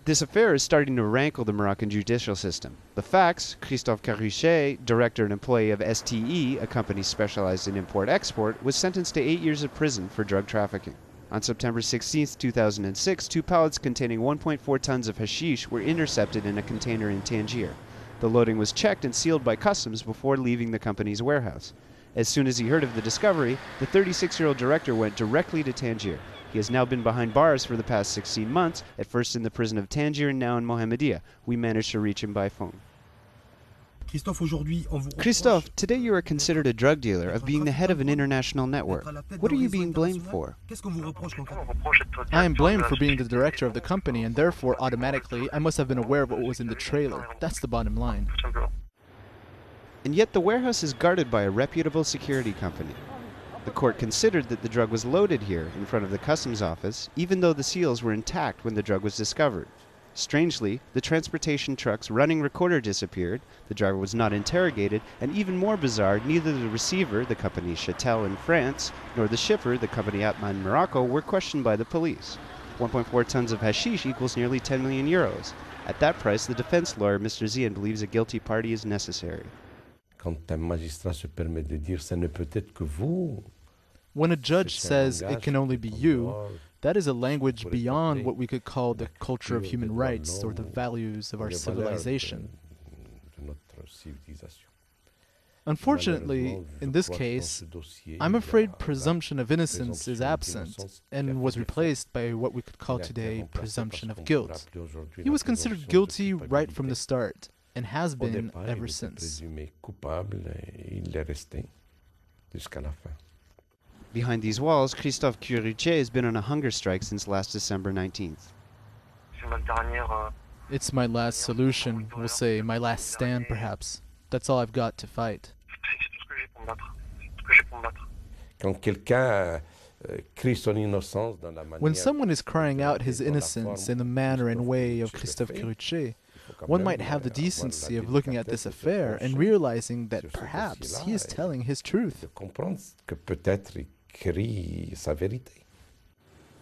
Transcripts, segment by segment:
This affair is starting to rankle the Moroccan judicial system. The facts: Christophe Curutchet, director and employee of STE, a company specialized in import-export, was sentenced to 8 years of prison for drug trafficking. On September 16, 2006, 2 pallets containing 1.4 tons of hashish were intercepted in a container in Tangier. The loading was checked and sealed by customs before leaving the company's warehouse. As soon as he heard of the discovery, the 36-year-old director went directly to Tangier. He has now been behind bars for the past 16 months, at first in the prison of Tangier and now in Mohammedia. We managed to reach him by phone. Christophe, today you are considered a drug dealer of being the head of an international network. What are you being blamed for? I am blamed for being the director of the company, and therefore, automatically, I must have been aware of what was in the trailer. That's the bottom line. And yet the warehouse is guarded by a reputable security company. The court considered that the drug was loaded here in front of the customs office, even though the seals were intact when the drug was discovered. Strangely, the transportation truck's running recorder disappeared, the driver was not interrogated, and even more bizarre, neither the receiver, the company Chatel in France, nor the shipper, the company Atma in Morocco, were questioned by the police. 1.4 tons of hashish equals nearly 10 million euros. At that price, the defense lawyer, Mr. Zien, believes a guilty party is necessary. When a judge says it can only be you, that is a language beyond what we could call the culture of human rights or the values of our civilization. Unfortunately, in this case, I'm afraid presumption of innocence is absent and was replaced by what we could call today presumption of guilt. He was considered guilty right from the start and has been ever since. Behind these walls, Christophe Curutchet has been on a hunger strike since last December 19th. It's my last solution, we'll say my last stand perhaps. That's all I've got to fight. When someone is crying out his innocence in the manner and way of Christophe Curutchet, one might have the decency of looking at this affair and realizing that perhaps he is telling his truth.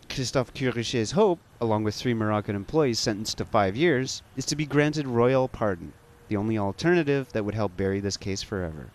Christophe Curutchet's hope, along with 3 Moroccan employees sentenced to 5 years, is to be granted royal pardon, the only alternative that would help bury this case forever.